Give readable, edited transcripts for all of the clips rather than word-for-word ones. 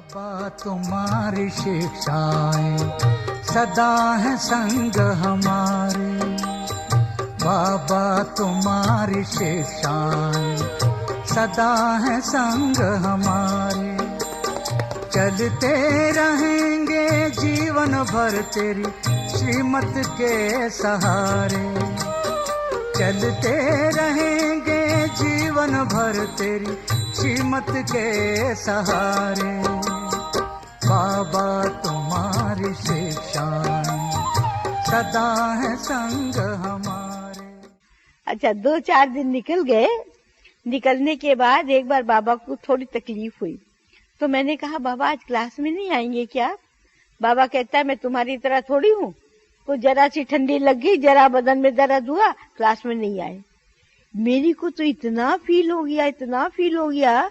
बाबा तुम्हारी शिक्षाएं सदा है संग हमारे, बाबा तुम्हारी शिक्षाएं सदा है संग हमारे। चलते रहेंगे जीवन भर तेरी श्रीमत के सहारे, चलते रहेंगे जीवन भर तेरी श्रीमत के सहारे। बाबा तुम्हारी शिक्षाएं सदा है संग हमारे। अच्छा, 2-4 दिन निकल गए। निकलने के बाद एक बार बाबा को थोड़ी तकलीफ हुई, तो मैंने कहा बाबा आज क्लास में नहीं आएंगे क्या? बाबा कहता है मैं तुम्हारी तरह थोड़ी हूँ, को जरा सी ठंडी लग गई, जरा बदन में दर्द हुआ, क्लास में नहीं आए। मेरी को तो इतना फील हो गया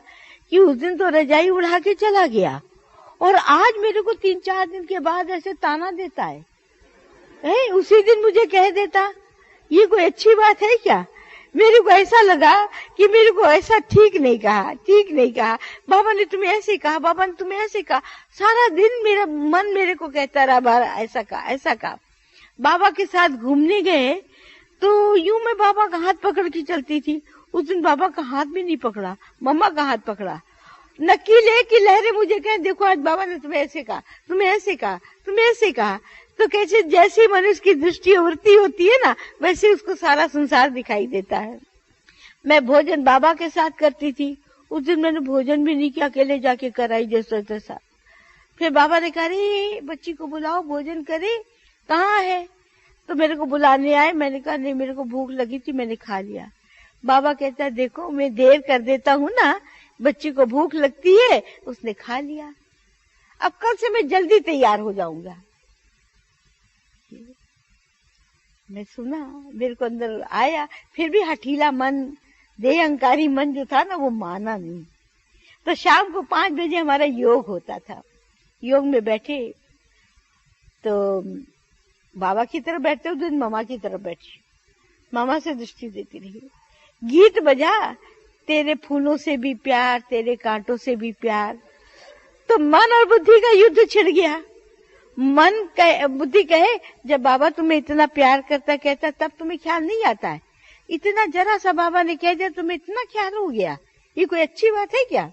कि उस दिन तो रजाई उड़ा के चला गया, और आज मेरे को 3-4 दिन के बाद ऐसे ताना देता है। उसी दिन मुझे कह देता, ये कोई अच्छी बात है क्या? मेरे को ऐसा लगा कि मेरे को ऐसा ठीक नहीं कहा। बाबा ने तुम्हें ऐसे कहा, बाबा ने तुम्हें ऐसे कहा। सारा दिन मेरा मन मेरे को कहता रहा ऐसा कहा। बाबा के साथ घूमने गए तो यूं मैं बाबा का हाथ पकड़ के चलती थी। उस दिन बाबा का हाथ भी नहीं पकड़ा, मम्मा का हाथ पकड़ा। नकीले की लहरें मुझे कहें देखो आज बाबा ने तुम्हें ऐसे कहा, तुम्हें ऐसे कहा। तो कैसे जैसे मनुष्य की दृष्टि वृत्ति होती है ना, वैसे उसको सारा संसार दिखाई देता है। मैं भोजन बाबा के साथ करती थी। उस दिन मैंने भोजन भी नहीं किया, अकेले जाके कराई जैसा तैसा। फिर बाबा ने कहा रे बच्ची को बुलाओ भोजन करे, कहाँ है? तो मेरे को बुलाने आए। मैंने कहा नहीं, मेरे को भूख लगी थी, मैंने खा लिया। बाबा कहता है देखो मैं देर कर देता हूँ ना, बच्ची को भूख लगती है, उसने खा लिया। अब कल से मैं जल्दी तैयार हो जाऊंगा। मैं सुना, मेरे को अंदर आया, फिर भी हठीला मन, देह अहंकारी मन जो था ना, वो माना नहीं। तो शाम को 5 बजे हमारा योग होता था। योग में बैठे तो बाबा की तरफ बैठते, उस दिन मामा की तरफ बैठी। मामा से दृष्टि देती रही। गीत बजा, तेरे फूलों से भी प्यार, तेरे कांटों से भी प्यार। तो मन और बुद्धि का युद्ध छिड़ गया। बुद्धि कहे जब बाबा तुम्हें इतना प्यार करता कहता, तब तुम्हें ख्याल नहीं आता है। इतना जरा सा बाबा ने कह दिया, तुम्हें इतना ख्याल हो गया, ये कोई अच्छी बात है क्या?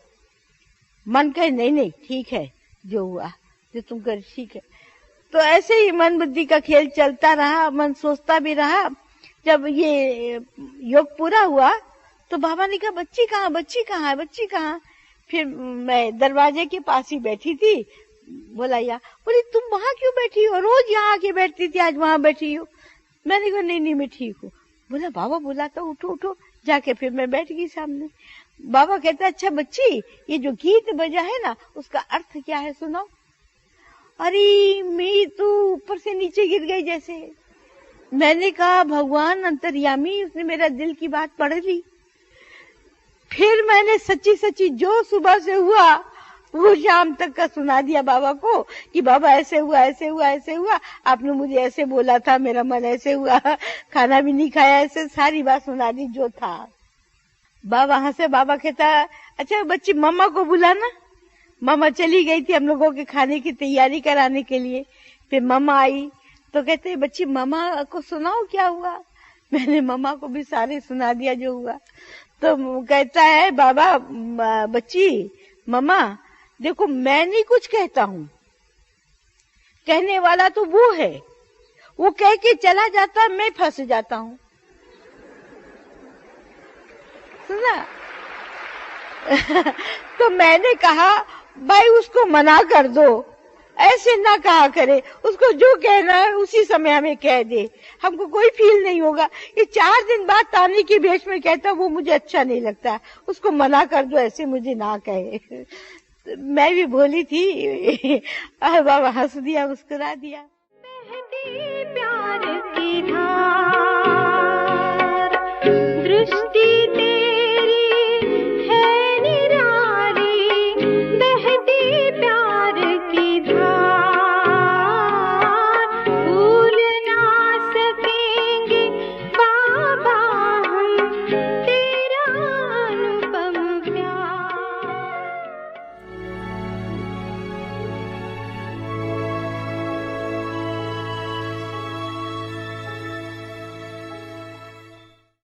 मन कहे नहीं ठीक है, जो हुआ जो तुम कर ठीक है। तो ऐसे ही मन बुद्धि का खेल चलता रहा। मन सोचता भी रहा। जब ये योग पूरा हुआ तो बाबा ने कहा बच्ची कहाँ? फिर मैं दरवाजे के पास ही बैठी थी। बोला बोली तुम वहां क्यों बैठी हो? रोज यहाँ आके बैठती थी, आज वहां बैठी हो। मैंने कहा नहीं मैं ठीक हूँ। बोला बाबा बोला तो उठो। जाके फिर मैं बैठ गई सामने। बाबा कहता अच्छा बच्ची, ये जो गीत बजा है ना, उसका अर्थ क्या है सुनाओ। अरे मैं तो ऊपर से नीचे गिर गई जैसे। मैंने कहा भगवान अंतर्यामी, उसने मेरा दिल की बात पढ़ ली। फिर मैंने सच्ची जो सुबह से हुआ वो शाम तक का सुना दिया बाबा को कि बाबा ऐसे हुआ, आपने मुझे ऐसे बोला था, मेरा मन ऐसे हुआ, खाना भी नहीं खाया, ऐसे सारी बात सुना दी जो था। बाबा हंसे। बाबा कहता अच्छा बच्ची मम्मा को बुलाना। मामा चली गई थी हम लोगों के खाने की तैयारी कराने के लिए। फिर मामा आई तो कहते बच्ची मामा को सुनाओ क्या हुआ। मैंने मामा को भी सारे सुना दिया जो हुआ। तो कहता है बाबा बच्ची मामा देखो मैं नहीं कुछ कहता हूँ, कहने वाला तो वो है, वो कह के चला जाता, मैं फंस जाता हूँ। सुना? तो मैंने कहा भाई उसको मना कर दो, ऐसे ना कहा करे, उसको जो कहना है उसी समय हमें कह दे, हमको कोई फील नहीं होगा। ये 4 दिन बाद ताने की भेष में कहता वो मुझे अच्छा नहीं लगता, उसको मना कर दो, ऐसे मुझे ना कहे। मैं भी भोली थी। बाबा हंस दिया, मुस्कुरा दिया। मेहंदी प्यार की धार